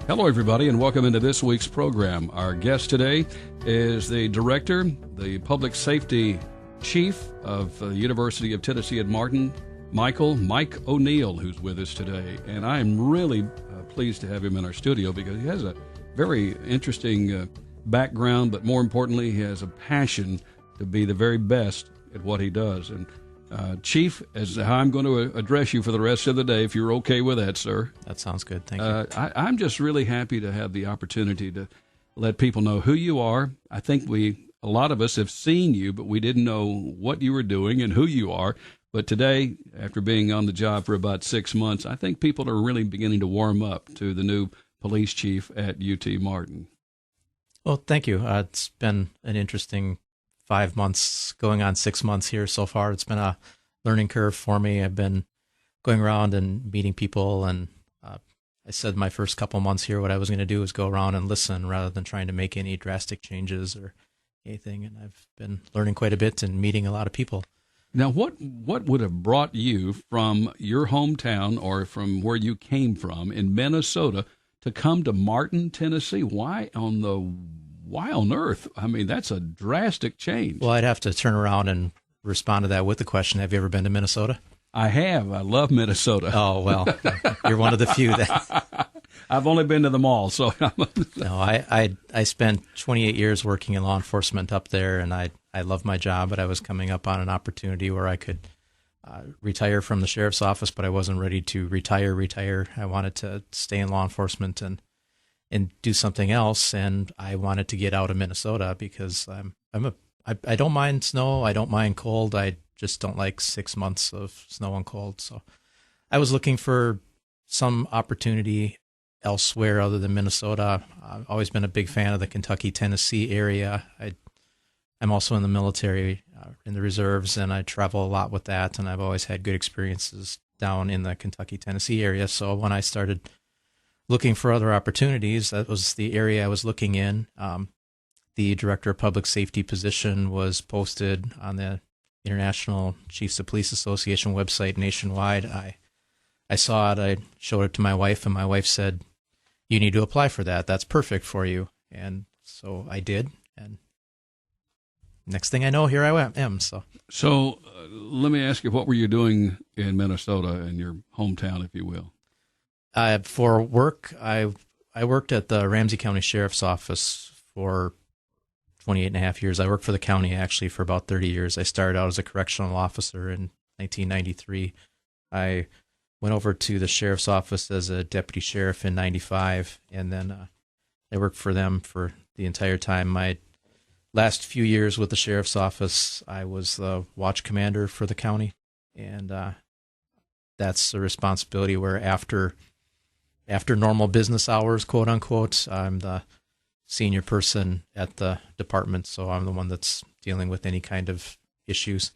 Hello, everybody, and welcome into this week's program. Our guest today is the director, the public safety chief of the University of Tennessee at Martin, Mike O'Neill, who's with us today. And I'm really pleased to have him in our studio because he has a very interesting background, but more importantly, he has a passion to be the very best at what he does. And Chief, as how I'm going to address you for the rest of the day, if you're okay with that, sir. That sounds good. Thank you. I'm just really happy to have the opportunity to let people know who you are. I think a lot of us have seen you, but we didn't know what you were doing and who you are. But today, after being on the job for about 6 months, I think people are really beginning to warm up to the new police chief at UT Martin. Well, thank you. It's been an interesting 5 months, going on 6 months here so far. It's been a learning curve for me. I've been going around and meeting people, and I said my first couple months here what I was going to do was go around and listen rather than trying to make any drastic changes or anything, and I've been learning quite a bit and meeting a lot of people. Now, what would have brought you from your hometown or from where you came from in Minnesota to come to Martin, Tennessee? Why on earth? I mean, that's a drastic change. Well, I'd have to turn around and respond to that with the question, have you ever been to Minnesota? I have. I love Minnesota. Oh, well, you're one of the few that... I've only been to the mall, so... No, I spent 28 years working in law enforcement up there, and I love my job, but I was coming up on an opportunity where I could retire from the sheriff's office, but I wasn't ready to retire. I wanted to stay in law enforcement and do something else, and I wanted to get out of Minnesota because I don't mind snow, I don't mind cold, I just don't like 6 months of snow and cold. So I was looking for some opportunity elsewhere other than Minnesota. I've always been a big fan of the Kentucky, Tennessee area. I'm also in the military, in the reserves, and I travel a lot with that, and I've always had good experiences down in the Kentucky, Tennessee area. So when I started looking for other opportunities, that was the area I was looking in. The Director of Public Safety position was posted on the International Chiefs of Police Association website nationwide. I saw it, I showed it to my wife, and my wife said, you need to apply for that. That's perfect for you. And so I did, and next thing I know, here I am. So let me ask you, what were you doing in Minnesota, in your hometown, if you will? For work, I worked at the Ramsey County Sheriff's Office for 28 and a half years. I worked for the county, actually, for about 30 years. I started out as a correctional officer in 1993. I went over to the sheriff's office as a deputy sheriff in 95, and then I worked for them for the entire time. My last few years with the sheriff's office, I was the watch commander for the county, and that's a responsibility where after normal business hours, quote unquote, I'm the senior person at the department, so I'm the one that's dealing with any kind of issues.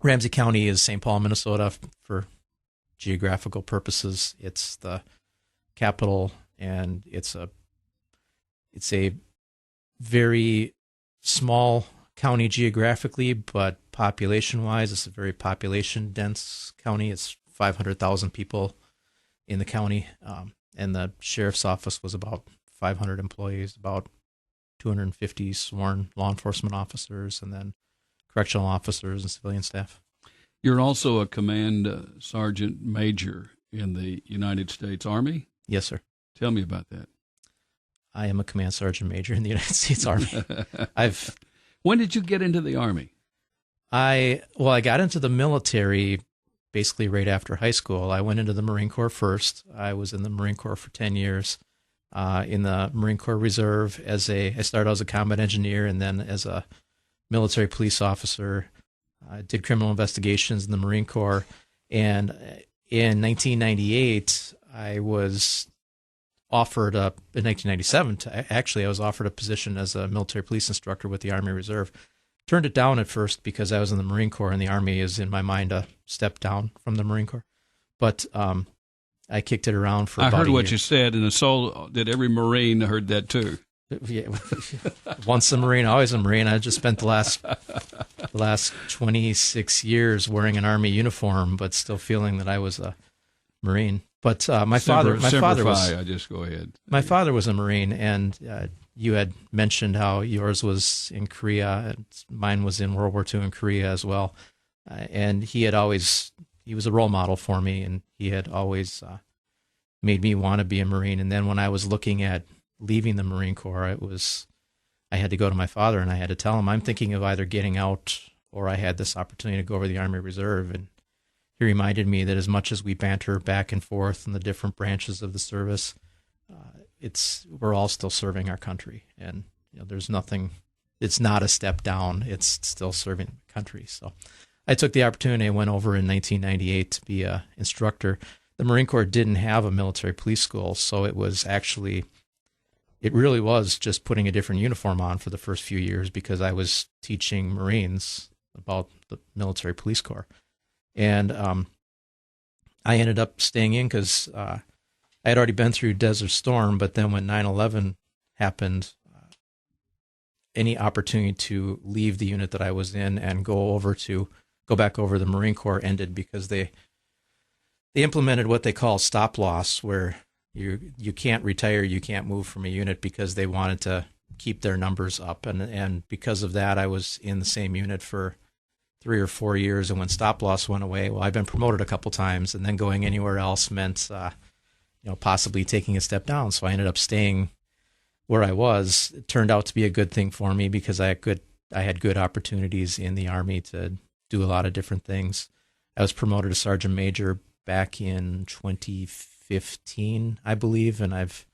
Ramsey County is St. Paul, Minnesota, for geographical purposes. It's the capital, and it's a very small county geographically, but population-wise, it's a very population-dense county. It's 500,000 people in the county, and the sheriff's office was about 500 employees, about 250 sworn law enforcement officers, and then correctional officers and civilian staff. You're also a command sergeant major in the United States Army? Yes, sir. Tell me about that. I am a command sergeant major in the United States Army. When did you get into the Army? I got into the military basically right after high school. I went into the Marine Corps first. I was in the Marine Corps for 10 years. In the Marine Corps Reserve I started out as a combat engineer and then as a military police officer. I did criminal investigations in the Marine Corps. And in 1998, I was offered in 1997, I was offered a position as a military police instructor with the Army Reserve. Turned it down at first because I was in the Marine Corps, and the Army is, in my mind, a step down from the Marine Corps. But I kicked it around for about a year. I heard what you said, and so did every Marine heard that too. Yeah, once a Marine, always a Marine. I just spent the last 26 years wearing an Army uniform, but still feeling that I was a Marine. But my father was. I just go ahead. My father was a Marine, and you had mentioned how yours was in Korea, and mine was in World War II in Korea as well. And he was a role model for me, and he had always made me want to be a Marine. And then when I was looking at leaving the Marine Corps, I had to go to my father and I had to tell him I'm thinking of either getting out or I had this opportunity to go over the Army Reserve. And he reminded me that as much as we banter back and forth in the different branches of the service, we're all still serving our country. And there's nothing, it's not a step down. It's still serving the country. So I took the opportunity. I went over in 1998 to be an instructor. The Marine Corps didn't have a military police school, so it really was just putting a different uniform on for the first few years because I was teaching Marines about the military police corps. And I ended up staying in because I had already been through Desert Storm, but then when 9/11 happened, any opportunity to leave the unit that I was in and go back over the Marine Corps ended because they implemented what they call stop loss, where you can't retire, you can't move from a unit because they wanted to keep their numbers up. And because of that, I was in the same unit for 3 or 4 years. And when stop loss went away, well, I've been promoted a couple times, and then going anywhere else meant, possibly taking a step down. So I ended up staying where I was. It turned out to be a good thing for me because I had good opportunities in the Army to do a lot of different things. I was promoted to Sergeant Major back in 2015, I believe, and I've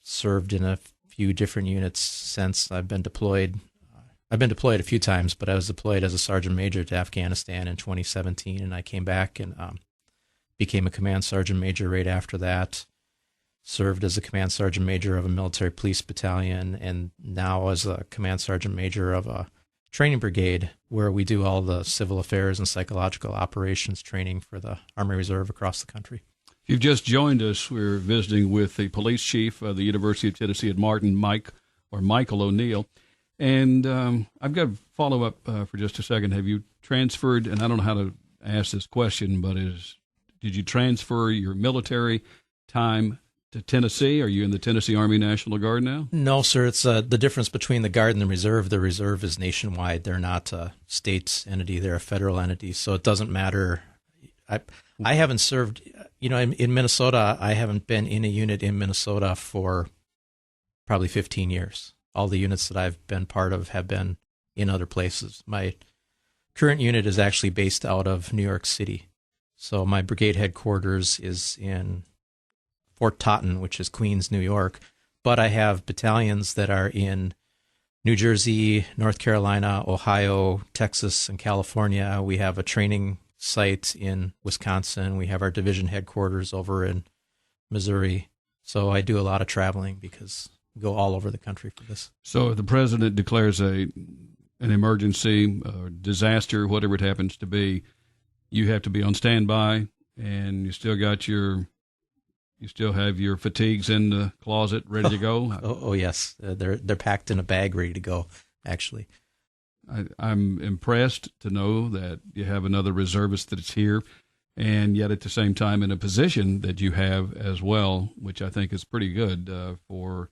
served in a few different units since. I've been deployed a few times, but I was deployed as a Sergeant Major to Afghanistan in 2017, and I came back and became a Command Sergeant Major right after that. Served as a Command Sergeant Major of a military police battalion, and now as a Command Sergeant Major of a training brigade where we do all the civil affairs and psychological operations training for the Army Reserve across the country. If you've just joined us, we're visiting with the police chief of the University of Tennessee at Martin, Michael O'Neill. And I've got to follow up for just a second. Have you transferred, and I don't know how to ask this question, but did you transfer your military time to Tennessee? Are you in the Tennessee Army National Guard now? No, sir. It's the difference between the Guard and the Reserve. The Reserve is nationwide. They're not a state entity. They're a federal entity. So it doesn't matter. I haven't served, in Minnesota. I haven't been in a unit in Minnesota for probably 15 years. All the units that I've been part of have been in other places. My current unit is actually based out of New York City. So my brigade headquarters is in Fort Totten, which is Queens, New York, but I have battalions that are in New Jersey, North Carolina, Ohio, Texas, and California. We have a training site in Wisconsin. We have our division headquarters over in Missouri. So I do a lot of traveling because we go all over the country for this. So if the president declares an emergency or disaster, whatever it happens to be, you have to be on standby, and you still have your fatigues in the closet ready to go? Oh yes. They're packed in a bag ready to go, actually. I'm impressed to know that you have another reservist that's here, and yet at the same time in a position that you have as well, which I think is pretty good for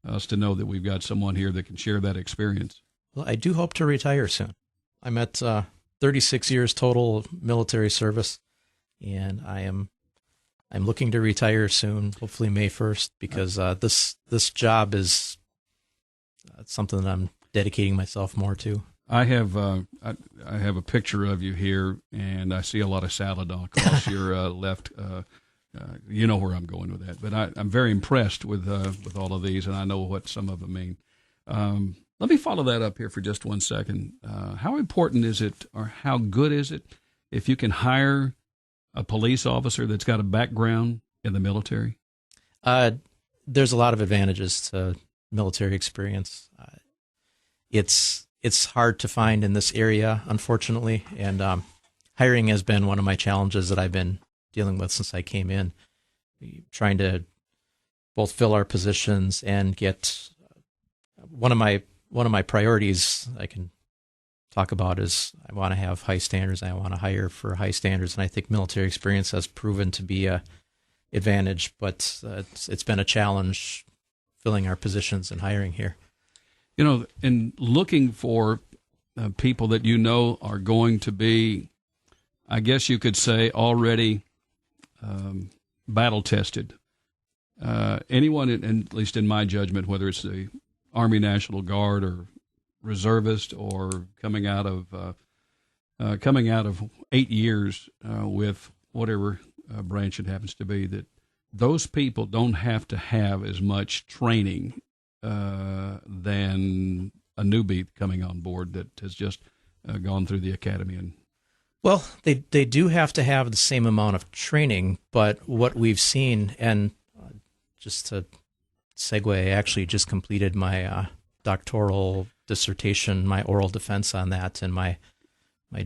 us to know that we've got someone here that can share that experience. Well, I do hope to retire soon. I'm at 36 years total military service, and I'm looking to retire soon, hopefully May 1st, because this job is something that I'm dedicating myself more to. I have a picture of you here, and I see a lot of salad across your left. You know where I'm going with that, but I'm very impressed with all of these, and I know what some of them mean. Let me follow that up here for just 1 second. How important is it, or how good is it, if you can hire a police officer that's got a background in the military? There's a lot of advantages to military experience. It's hard to find in this area, unfortunately, and hiring has been one of my challenges that I've been dealing with since I came in, trying to both fill our positions and get one of my priorities. I can talk about is I want to have high standards. I want to hire for high standards, and I think military experience has proven to be a advantage. But it's been a challenge filling our positions and hiring here. In looking for people that are going to be, I guess you could say, already battle tested. Anyone, at least in my judgment, whether it's the Army National Guard or reservist or coming out of 8 years with whatever branch it happens to be, that those people don't have to have as much training than a newbie coming on board that has just gone through the academy. Well, they do have to have the same amount of training, but what we've seen, and just to segue, I actually just completed my doctoral dissertation, my oral defense on that, and my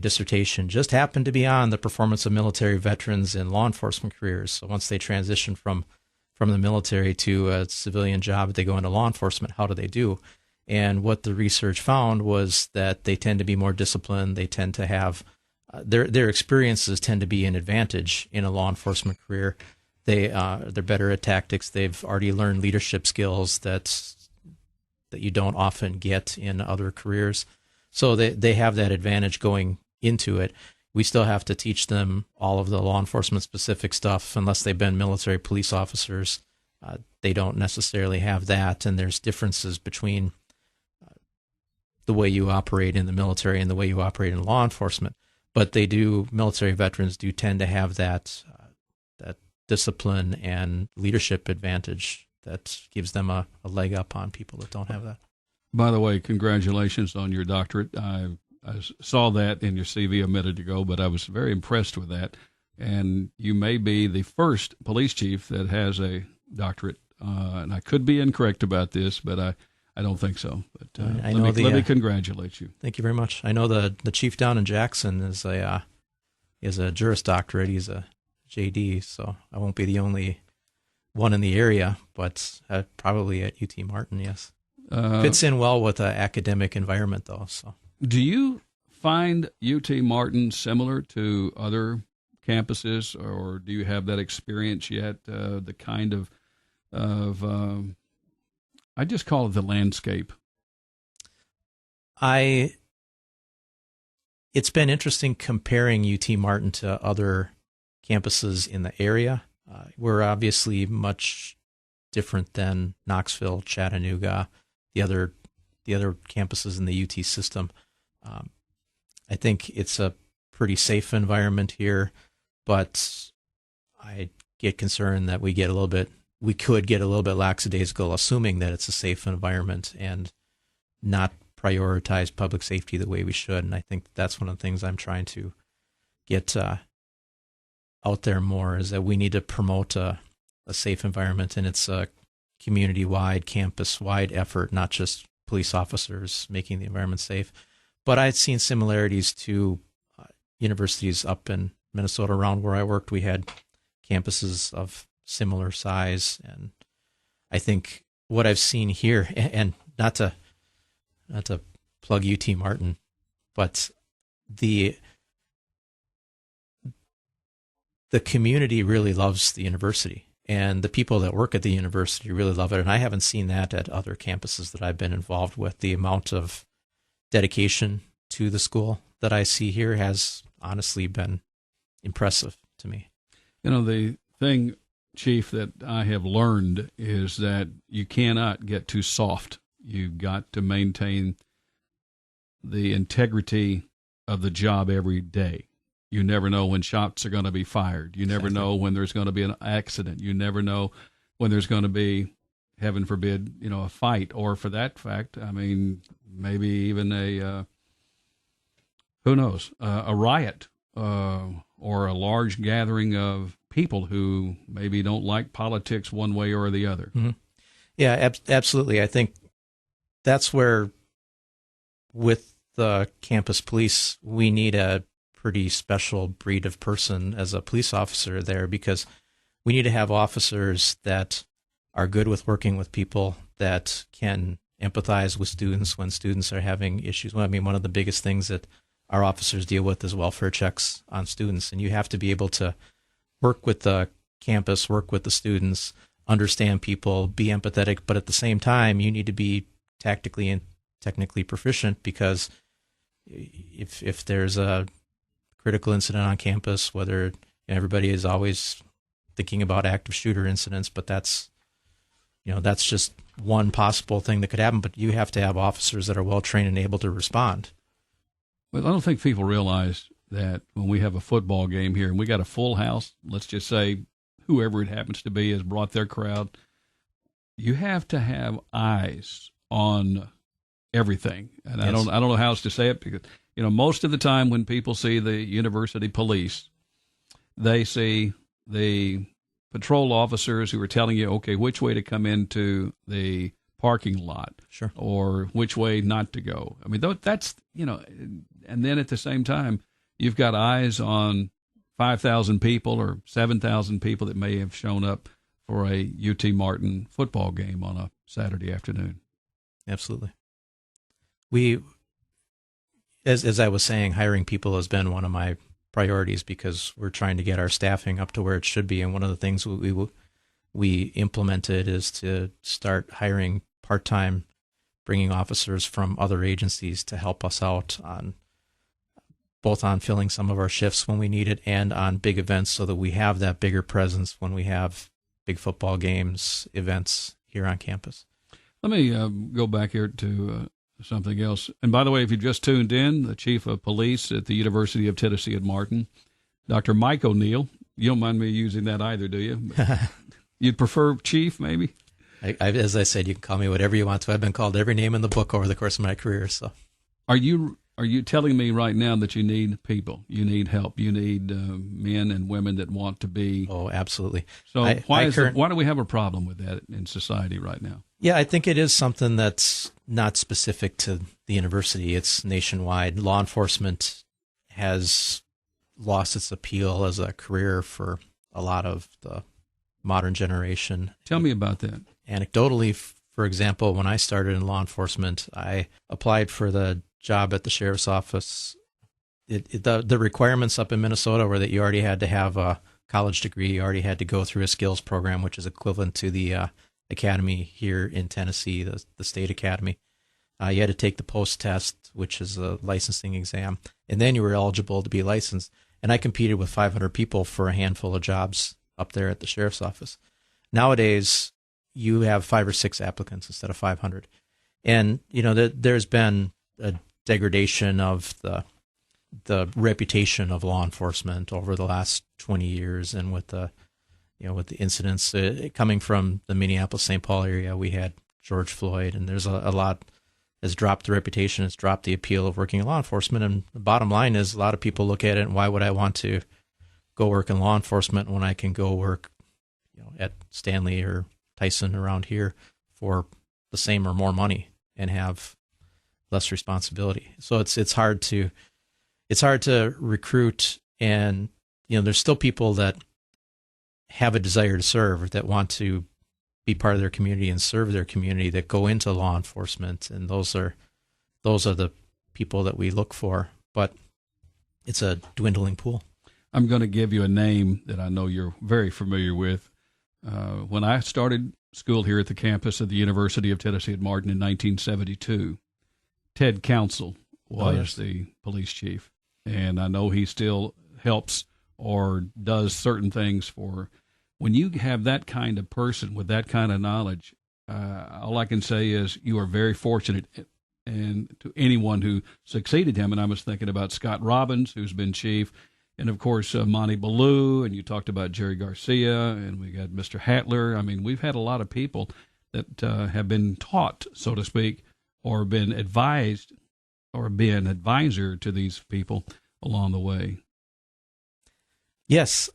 dissertation just happened to be on the performance of military veterans in law enforcement careers. So once they transition from the military to a civilian job, they go into law enforcement, how do they do? And what the research found was that they tend to be more disciplined. They tend to have their experiences tend to be an advantage in a law enforcement career. They're better at tactics. They've already learned leadership skills that you don't often get in other careers. So they have that advantage going into it. We still have to teach them all of the law enforcement specific stuff unless they've been military police officers. They don't necessarily have that, and there's differences between the way you operate in the military and the way you operate in law enforcement. But military veterans do tend to have that discipline and leadership advantage that gives them a leg up on people that don't have that. By the way, congratulations on your doctorate. I saw that in your CV a minute ago, but I was very impressed with that. And you may be the first police chief that has a doctorate. And I could be incorrect about this, but I don't think so. But let me congratulate you. Thank you very much. I know the chief down in Jackson is a Juris Doctorate. He's a JD, so I won't be the only one in the area, but probably at UT Martin, yes. Fits in well with the academic environment, though. So, do you find UT Martin similar to other campuses, or do you have that experience yet? The kind of I just call it the landscape. It's been interesting comparing UT Martin to other campuses in the area. We're obviously much different than Knoxville, Chattanooga, the other campuses in the UT system. I think it's a pretty safe environment here, but I get concerned that we could get a little bit lackadaisical, assuming that it's a safe environment and not prioritize public safety the way we should. And I think that's one of the things I'm trying to get out there more, is that we need to promote a safe environment, and it's a community-wide, campus-wide effort, not just police officers making the environment safe. But I'd seen similarities to universities up in Minnesota around where I worked. We had campuses of similar size, and I think what I've seen here, and not to plug UT Martin, but the community really loves the university, and the people that work at the university really love it. And I haven't seen that at other campuses that I've been involved with. The amount of dedication to the school that I see here has honestly been impressive to me. The thing, Chief, that I have learned is that you cannot get too soft. You've got to maintain the integrity of the job every day. You never know when shots are going to be fired. You never know when there's going to be an accident. You never know when there's going to be, heaven forbid, a fight, or for that fact, maybe even a riot or a large gathering of people who maybe don't like politics one way or the other. Mm-hmm. Yeah, absolutely. I think that's where, with the campus police, we need a pretty special breed of person as a police officer there, because we need to have officers that are good with working with people, that can empathize with students when students are having issues. Well, I mean, one of the biggest things that our officers deal with is welfare checks on students, and you have to be able to work with the campus, work with the students, understand people, be empathetic, but at the same time, you need to be tactically and technically proficient, because if there's a critical incident on campus, whether everybody is always thinking about active shooter incidents, but that's just one possible thing that could happen. But you have to have officers that are well trained and able to respond. Well, I don't think people realize that when we have a football game here and we got a full house, let's just say whoever it happens to be has brought their crowd, you have to have eyes on everything. And yes. I don't know how else to say it, because most of the time when people see the university police, they see the patrol officers who are telling you, okay, which way to come into the parking lot, sure, or which way not to go. I mean, that's, and then at the same time, you've got eyes on 5,000 people or 7,000 people that may have shown up for a UT Martin football game on a Saturday afternoon. Absolutely. We, as I was saying, hiring people has been one of my priorities, because we're trying to get our staffing up to where it should be. And one of the things we implemented is to start hiring part-time, bringing officers from other agencies to help us out on both on filling some of our shifts when we need it and on big events, so that we have that bigger presence when we have big football games, events here on campus. Let me go back here to something else. And by the way, if you just tuned in, the Chief of Police at the University of Tennessee at Martin, Dr. Mike O'Neill. You don't mind me using that either, do you? You'd prefer Chief, maybe? As I said, you can call me whatever you want to. I've been called every name in the book over the course of my career. So, Are you telling me right now that you need people? You need help? You need men and women that want to be? Oh, absolutely. So why do we have a problem with that in society right now? Yeah, I think it is something that's not specific to the university. It's nationwide. Law enforcement has lost its appeal as a career for a lot of the modern generation. Tell me about that. Anecdotally, for example, when I started in law enforcement, I applied for the job at the sheriff's office. The requirements up in Minnesota were that you already had to have a college degree. You already had to go through a skills program, which is equivalent to the academy here in Tennessee, the state academy. You had to take the post test, which is a licensing exam, and then you were eligible to be licensed. And I competed with 500 people for a handful of jobs up there at the sheriff's office. Nowadays, you have 5 or 6 applicants instead of 500. And, there's been a degradation of the reputation of law enforcement over the last 20 years. And with the incidents coming from the Minneapolis-St. Paul area, we had George Floyd, and there's a lot has dropped the reputation, it's dropped the appeal of working in law enforcement. And the bottom line is, a lot of people look at it, and why would I want to go work in law enforcement when I can go work, at Stanley or Tyson around here for the same or more money and have less responsibility. So it's hard to recruit, and there's still people that have a desire to serve, that want to be part of their community and serve their community, that go into law enforcement, and those are the people that we look for. But it's a dwindling pool. I'm going to give you a name that I know you're very familiar with. When I started school here at the campus of the University of Tennessee at Martin in 1972, Ted Council was the police chief. And I know he still helps or does certain things for. When you have that kind of person with that kind of knowledge, all I can say is you are very fortunate, and to anyone who succeeded him. And I was thinking about Scott Robbins, who's been chief, and of course Monty Ballou, and you talked about Jerry Garcia, and we got Mr. Hatler. I mean, we've had a lot of people that have been taught, so to speak, or been advised, or been advisor to these people along the way. Yes.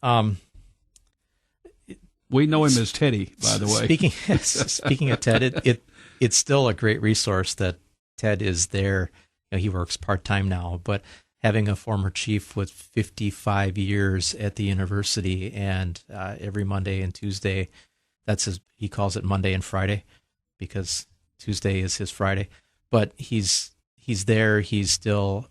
We know him as Teddy, by the way. Speaking of Ted, it's still a great resource that Ted is there. He works part-time now, but having a former chief with 55 years at the university, and every Monday and Tuesday, he calls it Monday and Friday, because Tuesday is his Friday, but he's there. He still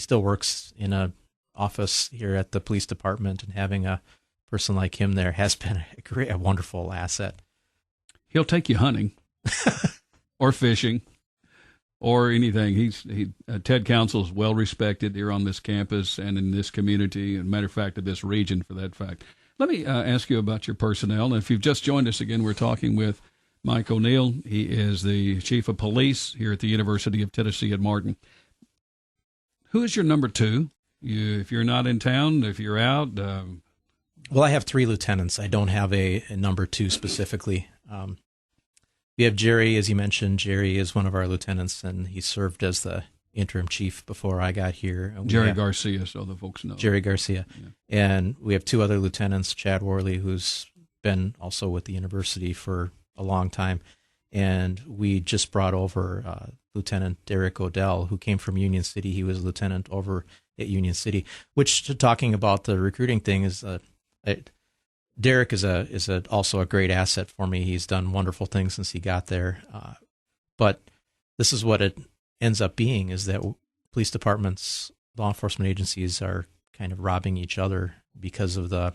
works in a office here at the police department, and having a person like him there has been a wonderful asset. He'll take you hunting or fishing or anything. Ted Council is well respected here on this campus and in this community, and matter of fact, of this region for that fact. Let me ask you about your personnel. And if you've just joined us again, we're talking with Mike O'Neill. He is the chief of police here at the University of Tennessee at Martin. Who is your number two? If you're not in town, if you're out? Well, I have 3 lieutenants. I don't have a number 2 specifically. We have Jerry, as you mentioned. Jerry is one of our lieutenants, and he served as the interim chief before I got here. Jerry Garcia, so the folks know. Jerry Garcia. Yeah. And we have 2 other lieutenants, Chad Worley, who's been also with the university for a long time. And we just brought over Lieutenant Derek Odell, who came from Union City. He was a lieutenant over at Union City, which, talking about the recruiting thing, is Derek is also a great asset for me. He's done wonderful things since he got there. But this is what it ends up being, is that police departments, law enforcement agencies are kind of robbing each other because of the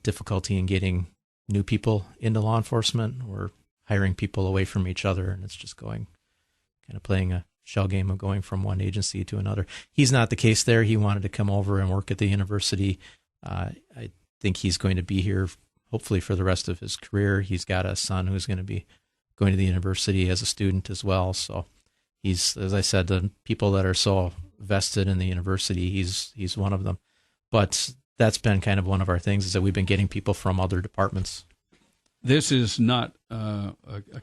difficulty in getting new people into law enforcement. We're hiring people away from each other, and it's just playing a shell game of going from one agency to another. He's not the case there. He wanted to come over and work at the university. I think he's going to be here hopefully for the rest of his career. He's got a son who's going to be going to the university as a student as well. So he's, as I said, the people that are so vested in the university, he's one of them. But that's been kind of one of our things, is that we've been getting people from other departments. This is not a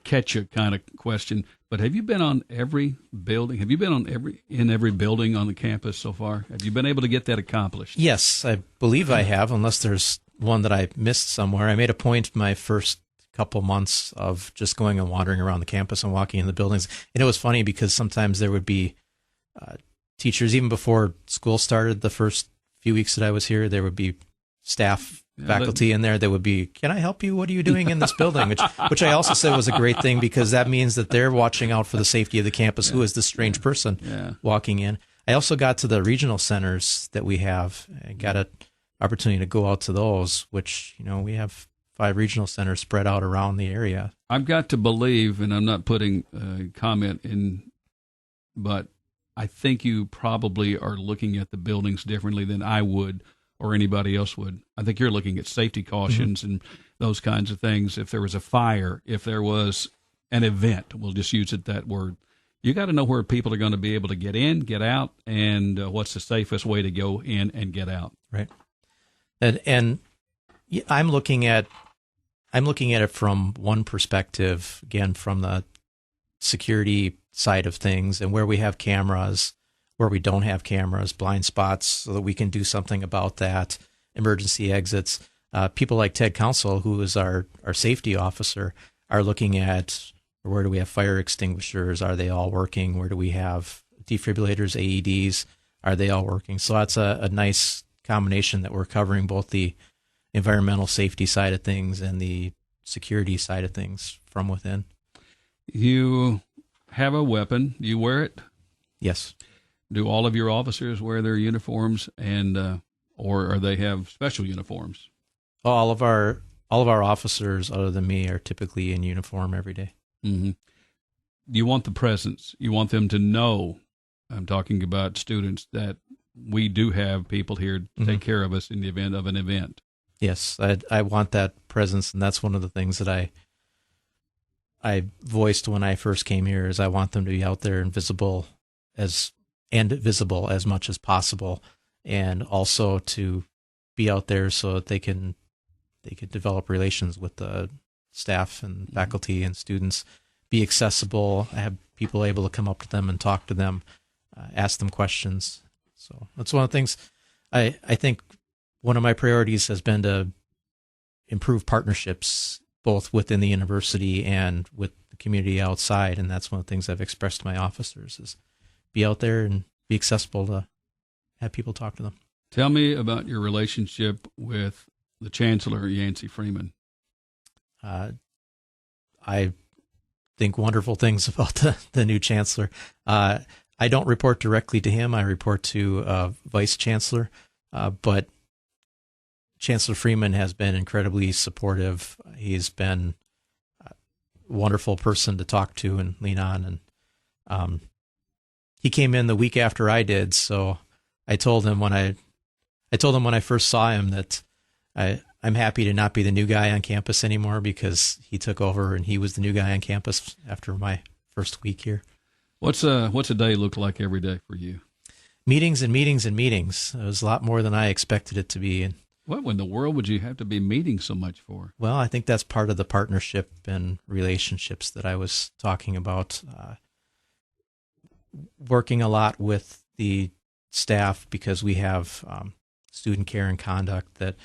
catch-you kind of question, but have you been on every building? Have you been in every building on the campus so far? Have you been able to get that accomplished? Yes, I believe I have, unless there's one that I missed somewhere. I made a point my first couple months of just going and wandering around the campus and walking in the buildings. And it was funny because sometimes there would be teachers, even before school started, the first few weeks that I was here, there would be staff, faculty in there that would be, "Can I help you? What are you doing in this building?" Which I also said was a great thing, because that means that they're watching out for the safety of the campus. Who is this strange person walking in? I also got to the regional centers that we have. I got an opportunity to go out to those, which, we have 5 regional centers spread out around the area. I've got to believe, and I'm not putting comment in, but I think you probably are looking at the buildings differently than I would or anybody else would. I think you're looking at safety cautions and those kinds of things. If there was a fire, if there was an event, we'll just use it that word, you got to know where people are going to be able to get in, get out, and what's the safest way to go in and get out. Right. And I'm looking at it from one perspective, again, from the security side of things, and where we have cameras, where we don't have cameras, blind spots, so that we can do something about that, emergency exits. People like Ted Council, who is our safety officer, are looking at, where do we have fire extinguishers? Are they all working? Where do we have defibrillators, AEDs? Are they all working? So that's a nice combination, that we're covering both the environmental safety side of things and the security side of things from within. You have a weapon. Do you wear it? Yes. Do all of your officers wear their uniforms, and or they have special uniforms? All of our officers, other than me, are typically in uniform every day. Mm-hmm. You want the presence. You want them to know. I'm talking about students, that we do have people here to take care of us in the event of an event. Yes, I want that presence, and that's one of the things that I voiced when I first came here, is I want them to be out there and visible as much as possible, and also to be out there so that they can develop relations with the staff and faculty and students, be accessible, have people able to come up to them and talk to them, ask them questions. So that's one of the things. I think one of my priorities has been to improve partnerships, both within the university and with the community outside, and that's one of the things I've expressed to my officers, is be out there and be accessible to have people talk to them. Tell me about your relationship with the Chancellor, Yancey Freeman. I think wonderful things about the new chancellor. I don't report directly to him. I report to Vice Chancellor, but Chancellor Freeman has been incredibly supportive. He's been a wonderful person to talk to and lean on. And he came in the week after I did, so I told him when I first saw him that I'm happy to not be the new guy on campus anymore, because he took over and he was the new guy on campus after my first week here. What's a day look like every day for you? Meetings and meetings and meetings. It was a lot more than I expected it to be. And what in the world would you have to be meeting so much for? Well, I think that's part of the partnership and relationships that I was talking about. Working a lot with the staff, because we have student care and conduct that,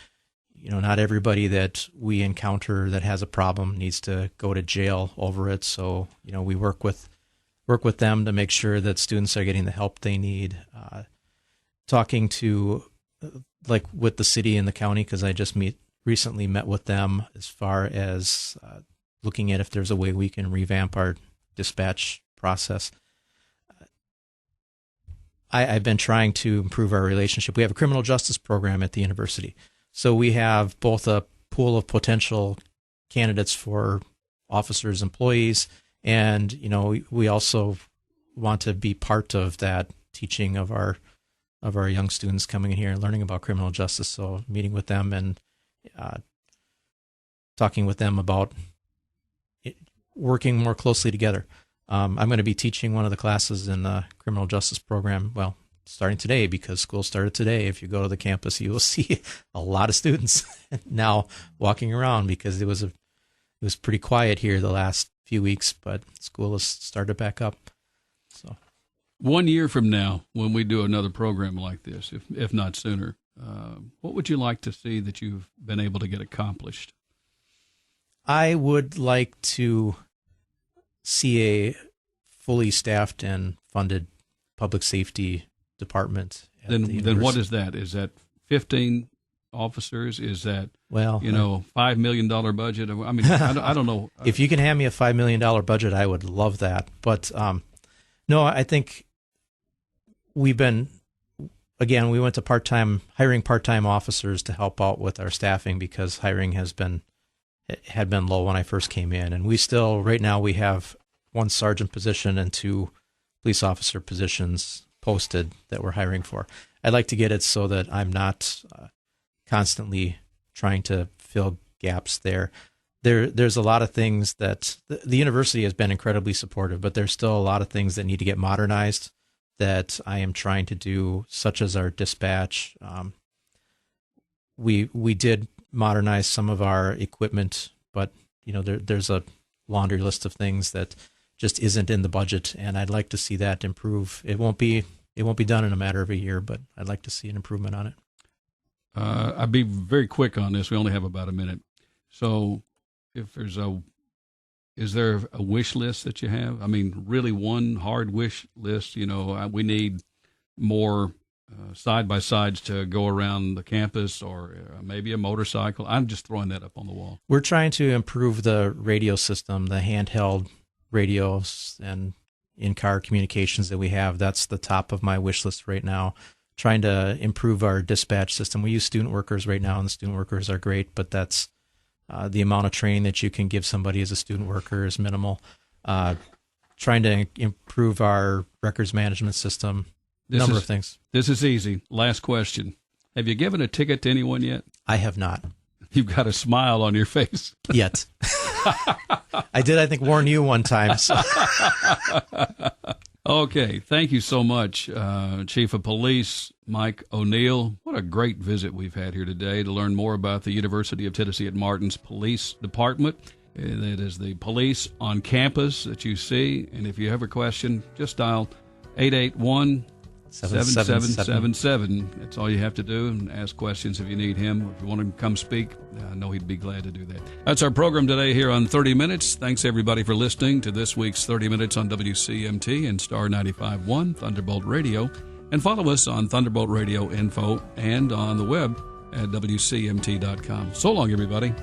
not everybody that we encounter that has a problem needs to go to jail over it. So, we work with them to make sure that students are getting the help they need. Talking to, with the city and the county, because I just recently met with them as far as looking at if there's a way we can revamp our dispatch process. I've been trying to improve our relationship. We have a criminal justice program at the university. So we have both a pool of potential candidates for officers, employees, and, we also want to be part of that teaching of our young students coming in here and learning about criminal justice. So meeting with them and talking with them about working more closely together. I'm going to be teaching one of the classes in the criminal justice program, well, starting today, because school started today. If you go to the campus, you will see a lot of students now walking around, because it was pretty quiet here the last few weeks, but school has started back up. So 1 year from now, when we do another program like this, if not sooner, what would you like to see that you've been able to get accomplished? I would like to see a fully staffed and funded public safety department. Then what is that? Is that 15 officers? Is that, $5 million budget? I mean, I don't know. If you can hand me a $5 million budget, I would love that. But no, I think we went to hiring part-time officers to help out with our staffing, because hiring had been low when I first came in. And right now we have 1 sergeant position and 2 police officer positions posted that we're hiring for. I'd like to get it so that I'm not constantly trying to fill gaps there. There's a lot of things that the university has been incredibly supportive, but there's still a lot of things that need to get modernized that I am trying to do, such as our dispatch. We did modernize some of our equipment, but there's a laundry list of things that just isn't in the budget, and I'd like to see that improve. It won't be done in a matter of a year, but I'd like to see an improvement on it. I'd be very quick on this. We only have about a minute. So is there a wish list that you have? I mean, really one hard wish list, we need more side-by-sides to go around the campus, or maybe a motorcycle. I'm just throwing that up on the wall. We're trying to improve the radio system, the handheld radios and in-car communications that we have. That's the top of my wish list right now. Trying to improve our dispatch system. We use student workers right now, and the student workers are great, but that's the amount of training that you can give somebody as a student worker is minimal. Trying to improve our records management system. Number of things. This is easy. Last question. Have you given a ticket to anyone yet? I have not. You've got a smile on your face. Yet. I did, I think, warn you one time. So. Okay. Thank you so much, Chief of Police Mike O'Neill. What a great visit we've had here today to learn more about the University of Tennessee at Martin's Police Department. It is the police on campus that you see. And if you have a question, just dial 881 7777. That's all you have to do, and ask questions if you need him. If you want him to come speak, I know he'd be glad to do that. That's our program today here on 30 Minutes. Thanks, everybody, for listening to this week's 30 Minutes on WCMT and Star 95.1 Thunderbolt Radio. And follow us on Thunderbolt Radio Info and on the web at WCMT.com. So long, everybody.